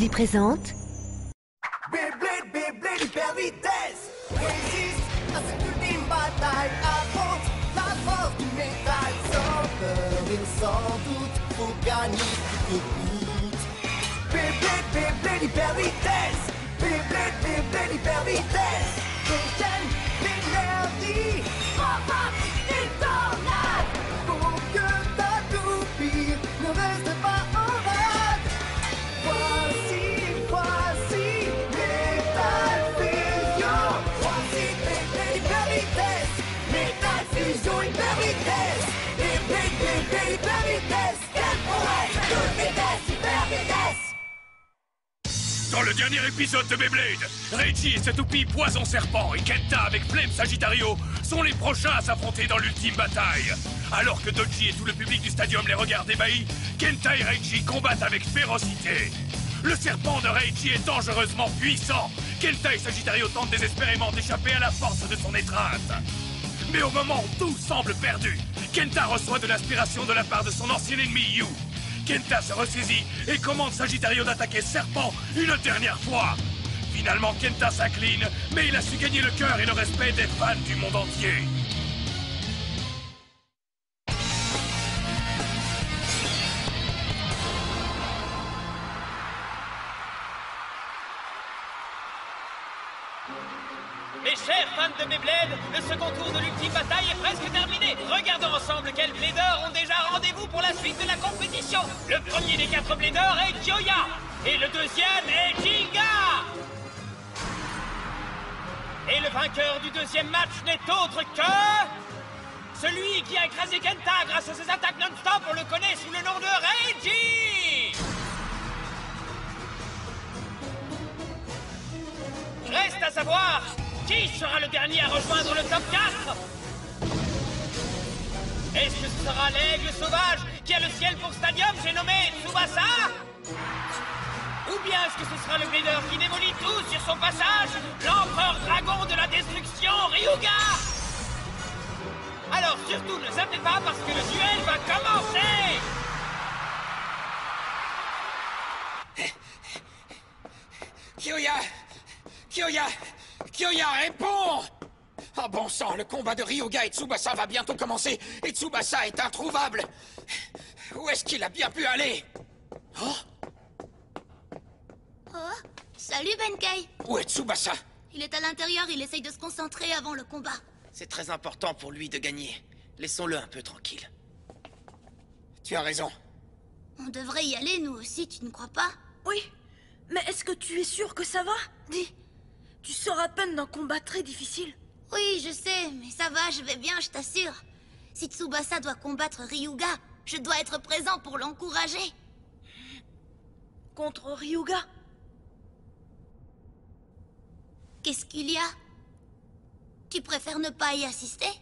Julie présente... Beyblade, Beyblade hyper vitesse. Résiste à cette ultime bataille. Affronte la force du métal. Sans peur et sans doute, faut gagner coûte que coûte. Beyblade, Beyblade hyper vitesse. Beyblade, Beyblade hyper vitesse. Déchaîne l'énergie. Frappe et tornade. Pour que ta toupie ne reste pas en rade. Voici Metal Fusion. Voici Beyblade hyper vitesse. Metal Fusion hyper vitesse. Beyblade hyper vitesse. Quelle prouesse, toute vitesse, hyper vitesse. Dans le dernier épisode de Beyblade, Reggie et sa toupie Poison Serpent et Kenta avec Flame Sagittario sont les prochains à s'affronter dans l'ultime bataille. Alors que Dodgy et tout le public du stadium les regardent ébahis, Kenta et Reggie combattent avec férocité. Le serpent de Reggie est dangereusement puissant. Kenta et Sagittario tentent désespérément d'échapper à la force de son étreinte. Mais au moment où tout semble perdu, Kenta reçoit de l'inspiration de la part de son ancien ennemi Yu. Kenta se ressaisit et commande Sagittario d'attaquer Serpent une dernière fois. Finalement, Kenta s'incline, mais il a su gagner le cœur et le respect des fans du monde entier. Mes chers fans de Beyblade, le second tour de l'ultime bataille est presque terminé. Regardons ensemble quels bladers ont déjà rendez-vous pour la suite de la compétition. Le premier des 4 bladers est Kyoya. Et le deuxième est Jinga. Et le vainqueur du deuxième match n'est autre que... celui qui a écrasé Kenta grâce à ses attaques non-stop, on le connaît sous le nom de Reggie. Reste à savoir... qui sera le dernier à rejoindre le top 4? Est-ce que ce sera l'aigle sauvage qui a le ciel pour stadium, j'ai nommé Tsubasa? Ou bien est-ce que ce sera le blader qui démolit tout sur son passage, l'empereur dragon de la destruction, Ryuga? Alors surtout ne zappez pas parce que le duel va commencer! Kyoya, réponds! Oh bon sang, le combat de Ryuga et Tsubasa va bientôt commencer, et Tsubasa est introuvable! Où est-ce qu'il a bien pu aller? Oh? Oh, salut Benkei. Où est Tsubasa? Il est à l'intérieur, il essaye de se concentrer avant le combat. C'est très important pour lui de gagner. Laissons-le un peu tranquille. Tu as raison. On devrait y aller, nous aussi, tu ne crois pas? Oui, mais est-ce que tu es sûr que ça va? Dis, tu sors à peine d'un combat très difficile. Oui, je sais, mais ça va, je vais bien, je t'assure. Si Tsubasa doit combattre Ryuga, je dois être présent pour l'encourager. Contre Ryuga? Qu'est-ce qu'il y a? Tu préfères ne pas y assister?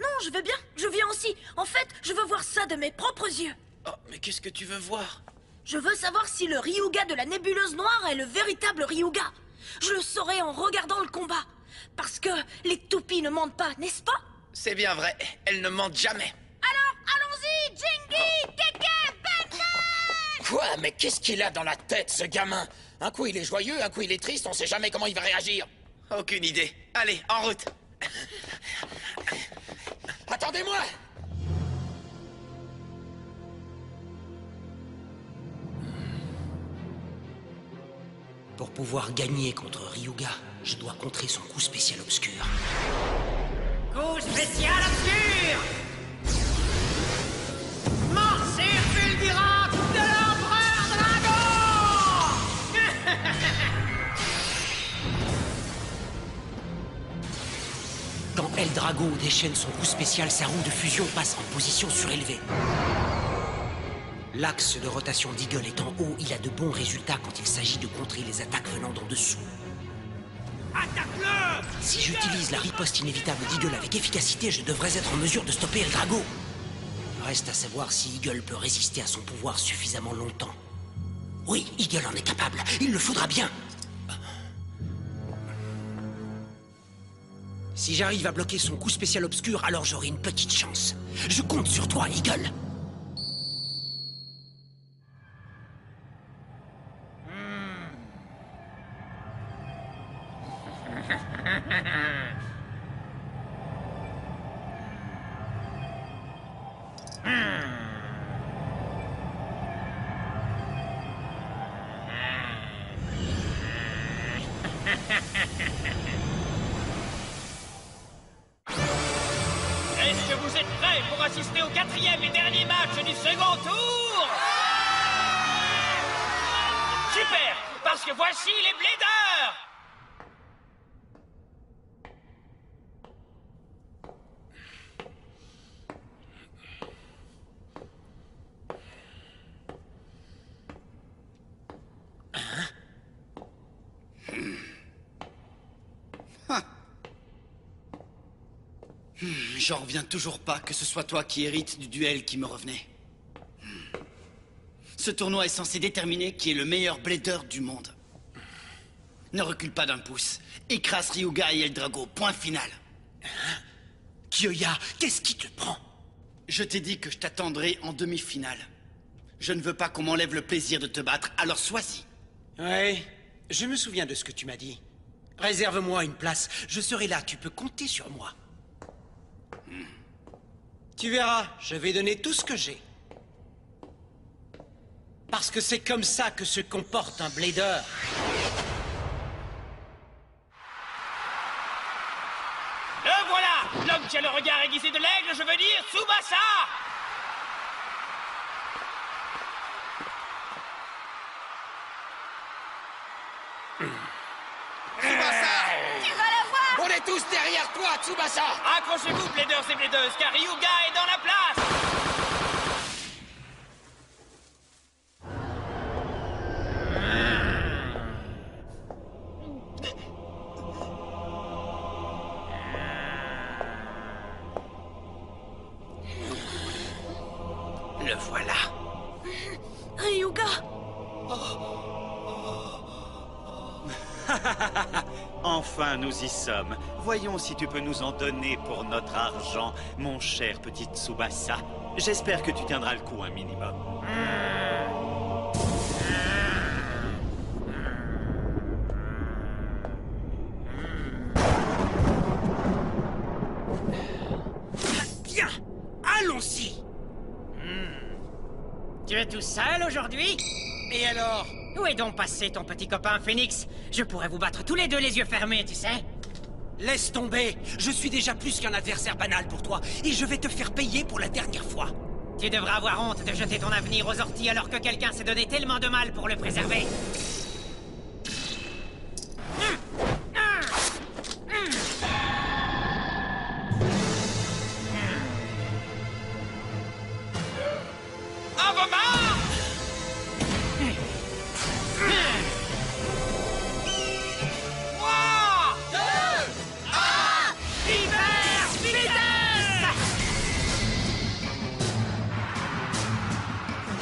Non, je vais bien, je viens aussi. En fait, je veux voir ça de mes propres yeux. Oh, mais qu'est-ce que tu veux voir? Je veux savoir si le Ryuga de la nébuleuse noire est le véritable Ryuga. Je le saurai en regardant le combat. Parce que les toupies ne mentent pas, n'est-ce pas? C'est bien vrai, elles ne mentent jamais. Alors, allons-y, Jingy, Keke, Benkei! Quoi? Mais qu'est-ce qu'il a dans la tête, ce gamin? Un coup il est joyeux, un coup il est triste, on sait jamais comment il va réagir. Aucune idée. Allez, en route. Attendez-moi! Pour pouvoir gagner contre Ryuga, je dois contrer son coup spécial obscur. Coup spécial obscur! Morsure fulgurante de l'empereur dragon! Quand El Drago déchaîne son coup spécial, sa roue de fusion passe en position surélevée. L'axe de rotation d'Eagle étant haut, il a de bons résultats quand il s'agit de contrer les attaques venant d'en dessous. Attaque-le! Si j'utilise la riposte inévitable d'Eagle avec efficacité, je devrais être en mesure de stopper El Drago. Reste à savoir si Eagle peut résister à son pouvoir suffisamment longtemps. Oui, Eagle en est capable. Il le faudra bien. Si j'arrive à bloquer son coup spécial obscur, alors j'aurai une petite chance. Je compte sur toi, Eagle. Est-ce que vous êtes prêts pour assister au 4e et dernier match du second tour? Super, parce que voici les Bladers! J'en reviens toujours pas que ce soit toi qui hérites du duel qui me revenait. Ce tournoi est censé déterminer qui est le meilleur blader du monde. Ne recule pas d'un pouce. Écrase Ryuga et Eldrago, point final. Kyoya, qu'est-ce qui te prend? Je t'ai dit que je t'attendrai en demi-finale. Je ne veux pas qu'on m'enlève le plaisir de te battre, alors sois-y. Ouais, je me souviens de ce que tu m'as dit. Réserve-moi une place, je serai là, tu peux compter sur moi. Tu verras, je vais donner tout ce que j'ai. Parce que c'est comme ça que se comporte un blader. Le voilà! L'homme qui a le regard aiguisé de l'aigle, je veux dire Tsubasa! Tsubasa! Tu vas la voir! On est tous derrière toi, Tsubasa! Accrochez-vous, Bladers et Bladeuses, car Ryuga est dans la place! Le voilà. Ryuga! Enfin, nous y sommes. Voyons si tu peux nous en donner pour notre argent, mon cher petit Tsubasa. J'espère que tu tiendras le coup un minimum. Bien, allons-y. Tu es tout seul aujourd'hui? Et alors? Où est donc passé ton petit copain Phoenix? Je pourrais vous battre tous les deux les yeux fermés, tu sais. Laisse tomber. Je suis déjà plus qu'un adversaire banal pour toi. Et je vais te faire payer pour la dernière fois. Tu devrais avoir honte de jeter ton avenir aux orties alors que quelqu'un s'est donné tellement de mal pour le préserver. À vos marques!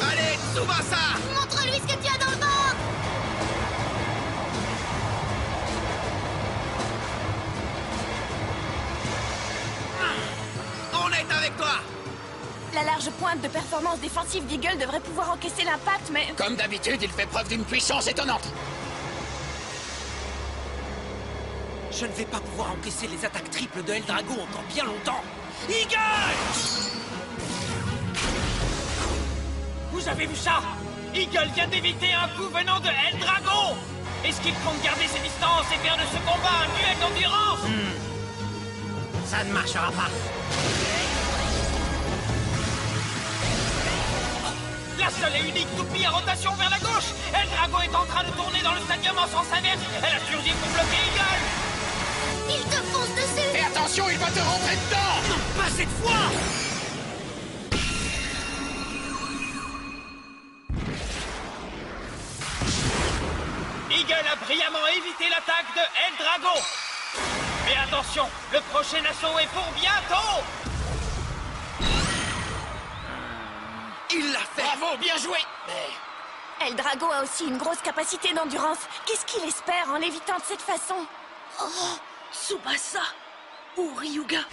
Allez, Tsubasa! Montre-lui ce que tu as dans le ventre! On est avec toi! La large pointe de performance défensive d'Eagle devrait pouvoir encaisser l'impact, mais... Comme d'habitude, il fait preuve d'une puissance étonnante. Je ne vais pas pouvoir encaisser les attaques triples de Eldrago encore bien longtemps. Eagle! Vous avez vu ça? Eagle vient d'éviter un coup venant de Eldrago! Est-ce qu'il compte garder ses distances et faire de ce combat un duel d'endurance? Ça ne marchera pas. La seule et unique toupie à rotation vers la gauche! Eldrago est en train de tourner dans le stadium en sens inverse! Elle a surgi pour bloquer Eagle! Il te fonce dessus! Et attention, il va te rentrer dedans! Non, pas cette fois! Eagle a brillamment évité l'attaque de Eldrago! Mais attention, le prochain assaut est pour bientôt! Il l'a fait! Bravo, bien joué! Eldrago a aussi une grosse capacité d'endurance. Qu'est-ce qu'il espère en l'évitant de cette façon? Oh, Tsubasa ou Ryuga?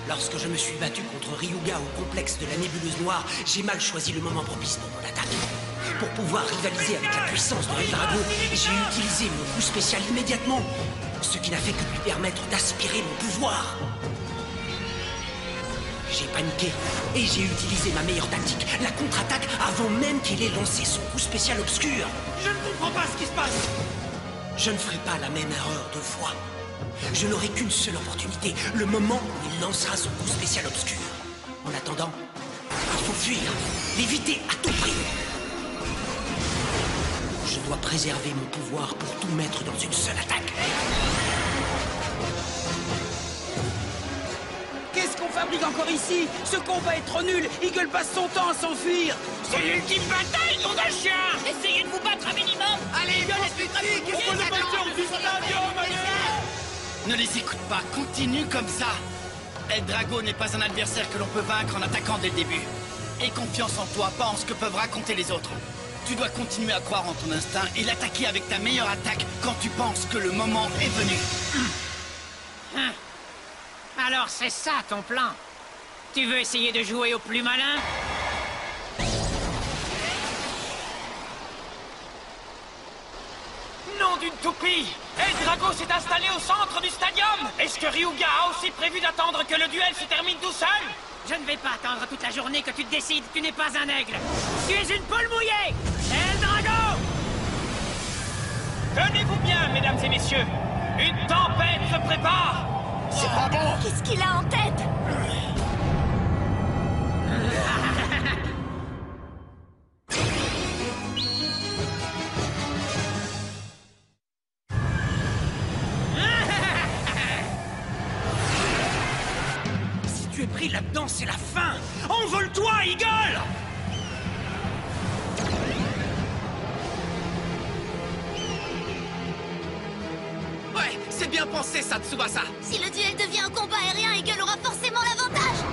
Lorsque je me suis battu contre Ryuga au complexe de la nébuleuse noire, j'ai mal choisi le moment propice pour mon attaque. Pour pouvoir rivaliser avec la puissance de Eldrago, j'ai utilisé mon coup spécial immédiatement, ce qui n'a fait que lui permettre d'aspirer mon pouvoir. J'ai paniqué et j'ai utilisé ma meilleure tactique, la contre-attaque, avant même qu'il ait lancé son coup spécial obscur. Je ne comprends pas ce qui se passe. Je ne ferai pas la même erreur 2 fois. Je n'aurai qu'une seule opportunité, le moment où il lancera son coup spécial obscur. En attendant, il faut fuir, l'éviter à tout prix. Je dois préserver mon pouvoir pour tout mettre dans une seule attaque. Qu'est-ce qu'on fabrique encore ici? Ce combat est trop nul. Eagle passe son temps à s'enfuir. C'est l'ultime bataille, nom d'un chien! Essayez de vous battre un minimum! Allez, Ne les écoute pas, continue comme ça. Eldrago n'est pas un adversaire que l'on peut vaincre en attaquant dès le début. Aie confiance en toi, pas en ce que peuvent raconter les autres. Tu dois continuer à croire en ton instinct et l'attaquer avec ta meilleure attaque quand tu penses que le moment est venu. Alors c'est ça ton plan? Tu veux essayer de jouer au plus malin? Nom d'une toupie! Eldrago s'est installé au centre du stadium! Est-ce que Ryuga a aussi prévu d'attendre que le duel se termine tout seul? Je ne vais pas attendre toute la journée que tu te décides, tu n'es pas un aigle! Tu es une poule mouillée! Eldrago! Tenez-vous bien, mesdames et messieurs! Une tempête se prépare! C'est pas bon! Qu'est-ce qu'il a en tête? Si tu es pris là-dedans, c'est la fin. Envole-toi, Eagle! Ouais, c'est bien pensé ça, Tsubasa. Si le duel devient un combat aérien, Eagle aura forcément l'avantage.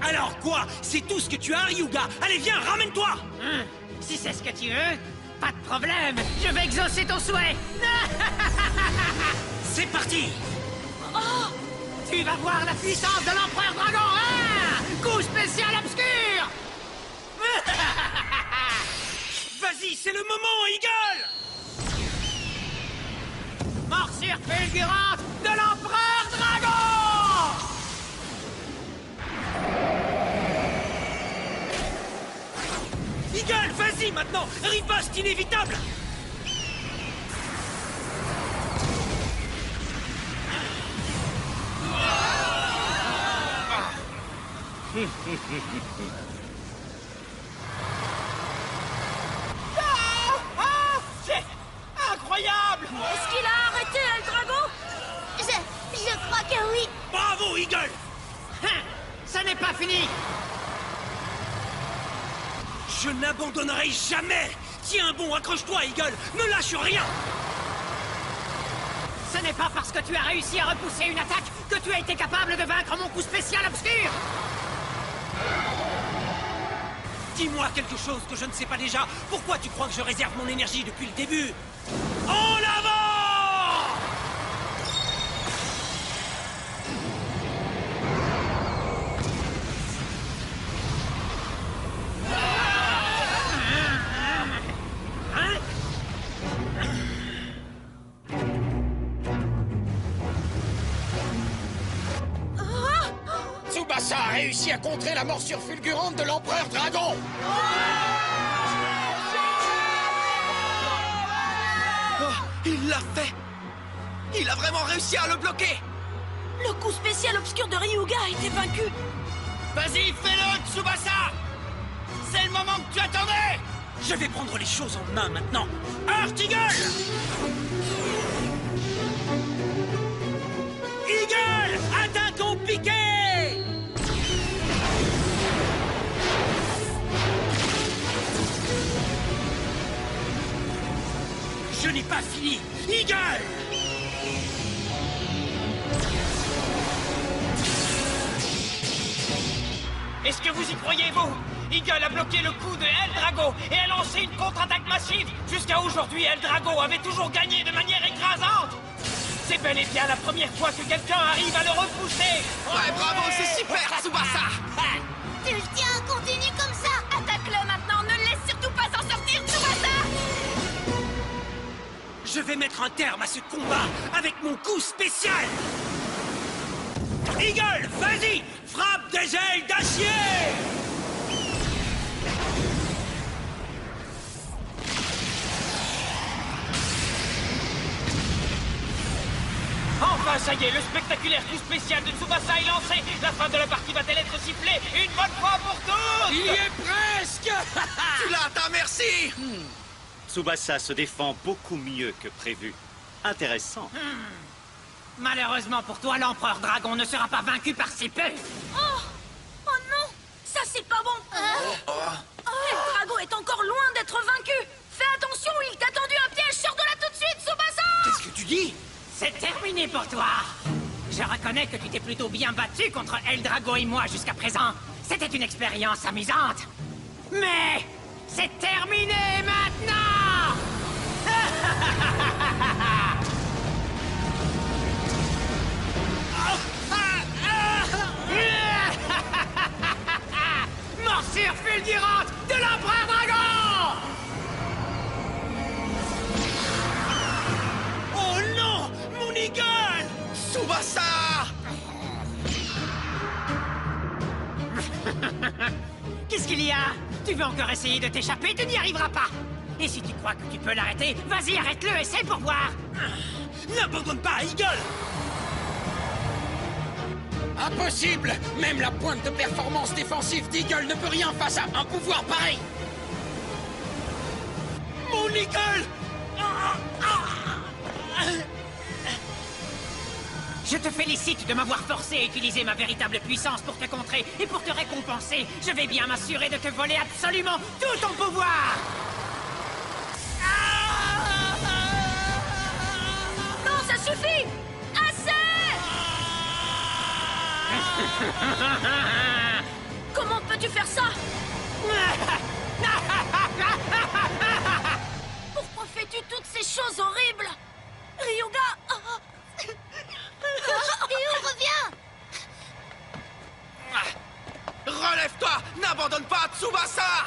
Alors quoi? C'est tout ce que tu as, Ryuga? Allez, viens, ramène-toi! Si c'est ce que tu veux, pas de problème, je vais exaucer ton souhait. C'est parti! Oh, tu vas voir la puissance de l'Empereur Dragon. Coup spécial obscur. Vas-y, c'est le moment, Eagle! Morsure fulgurante de l'Empereur Dragon. Eagle, vas-y maintenant! Riposte inévitable! C'est incroyable. Est-ce qu'il a arrêté Eldrago? Je crois que oui. Bravo, Eagle! Ça n'est pas fini. Je n'abandonnerai jamais! Tiens bon, accroche-toi, Eagle! Ne lâche rien! Ce n'est pas parce que tu as réussi à repousser une attaque que tu as été capable de vaincre mon coup spécial obscur. Dis-moi quelque chose que je ne sais pas déjà. Pourquoi tu crois que je réserve mon énergie depuis le début? En avant! Tsubasa a réussi à contrer la morsure fulgurante de l'Empereur Dragon! Oh, il l'a fait! Il a vraiment réussi à le bloquer! Le coup spécial obscur de Ryuga a été vaincu. Vas-y, fais-le, Tsubasa! C'est le moment que tu attendais! Je vais prendre les choses en main maintenant. Heart Eagle! Eagle! Atteins ton piqué! Je n'ai pas fini! Eagle! Est-ce que vous y croyez, vous? Eagle a bloqué le coup de Eldrago et a lancé une contre-attaque massive. Jusqu'à aujourd'hui, Eldrago avait toujours gagné de manière écrasante. C'est bel et bien la première fois que quelqu'un arrive à le repousser. Ouais, bravo, c'est super, Tsubasa. Tu le tiens, continue comme ça. Attaque-le maintenant, ne le laisse surtout pas s'en sortir, Tsubasa. Je vais mettre un terme à ce combat avec mon coup spécial. Eagle, vas-y, frappe des ailes d'acier. Enfin, ça y est, le spectaculaire coup spécial de Tsubasa est lancé. La fin de la partie va-t-elle être sifflée une bonne fois pour toutes? Il y est presque. Tu l'as atteint, merci. Tsubasa se défend beaucoup mieux que prévu. Intéressant. Malheureusement pour toi, l'empereur dragon ne sera pas vaincu par si peu. Oh non, ça c'est pas bon. Le dragon est encore loin d'être vaincu. Fais attention, il t'a tendu un piège. Sors de là tout de suite, Tsubasa. Qu'est-ce que tu dis? C'est terminé pour toi. Je reconnais que tu t'es plutôt bien battu contre El Drago et moi jusqu'à présent. C'était une expérience amusante. Mais c'est terminé maintenant. Morsure fulgurante de l'empereur dragon! Oh non! Mon Eagle! Tsubasa. Qu'est-ce qu'il y a? Tu veux encore essayer de t'échapper? Tu n'y arriveras pas! Et si tu crois que tu peux l'arrêter, vas-y, arrête-le, essaie pour voir! N'abandonne pas, Eagle! Impossible. Même la pointe de performance défensive d'Eagle ne peut rien face à un pouvoir pareil. Mon Eagle! Je te félicite de m'avoir forcé à utiliser ma véritable puissance pour te contrer et pour te récompenser. Je vais bien m'assurer de te voler absolument tout ton pouvoir. Non, ça suffit. Assez. Comment peux-tu faire ça? Pourquoi fais-tu toutes ces choses horribles? Ryuga! Ryu, reviens. Relève-toi. N'abandonne pas, Tsubasa.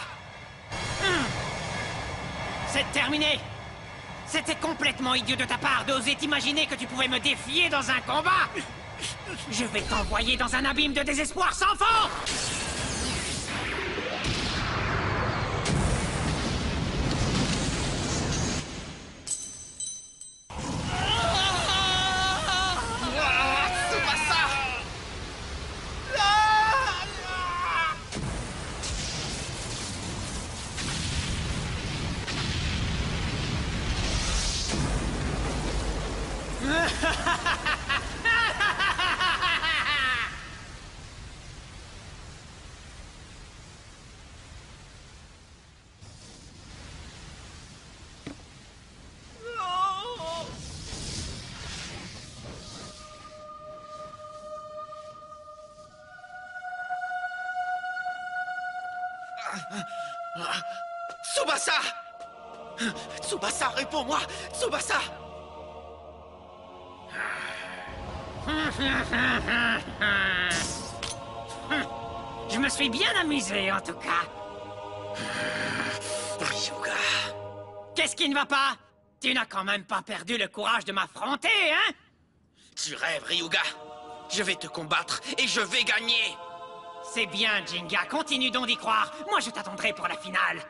C'est terminé. C'était complètement idiot de ta part d'oser t'imaginer que tu pouvais me défier dans un combat. Je vais t'envoyer dans un abîme de désespoir sans fond. Tsubasa. Tsubasa, réponds-moi. Tsubasa. Je me suis bien amusé, en tout cas. Ryuga. Qu'est-ce qui ne va pas? Tu n'as quand même pas perdu le courage de m'affronter, hein? Tu rêves, Ryuga. Je vais te combattre et je vais gagner. C'est bien, Jinga. Continue donc d'y croire. Moi, je t'attendrai pour la finale.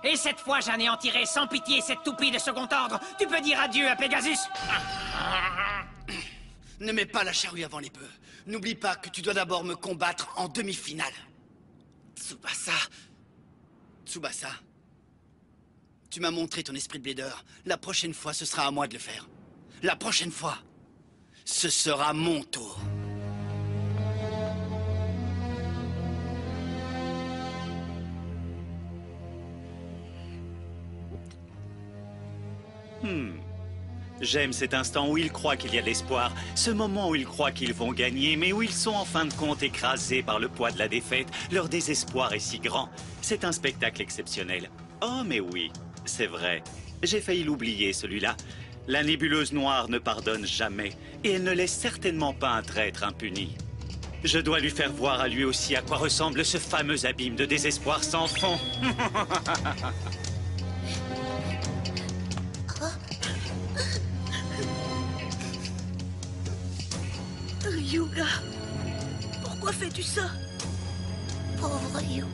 Et cette fois, j'anéantirai sans pitié cette toupie de second ordre. Tu peux dire adieu à Pegasus. Ne mets pas la charrue avant les bœufs. N'oublie pas que tu dois d'abord me combattre en demi-finale. Tsubasa. Tsubasa. Tu m'as montré ton esprit de blader. La prochaine fois, ce sera à moi de le faire. La prochaine fois, ce sera mon tour. J'aime cet instant où ils croient qu'il y a de l'espoir, ce moment où ils croient qu'ils vont gagner, mais où ils sont en fin de compte écrasés par le poids de la défaite. Leur désespoir est si grand. C'est un spectacle exceptionnel. Oh, mais oui, c'est vrai. J'ai failli l'oublier, celui-là. La nébuleuse noire ne pardonne jamais, et elle ne laisse certainement pas un traître impuni. Je dois lui faire voir à lui aussi à quoi ressemble ce fameux abîme de désespoir sans fond. Ryuga, pourquoi fais-tu ça? Pauvre Ryu.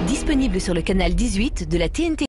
Disponible sur le canal 18 de la TNT.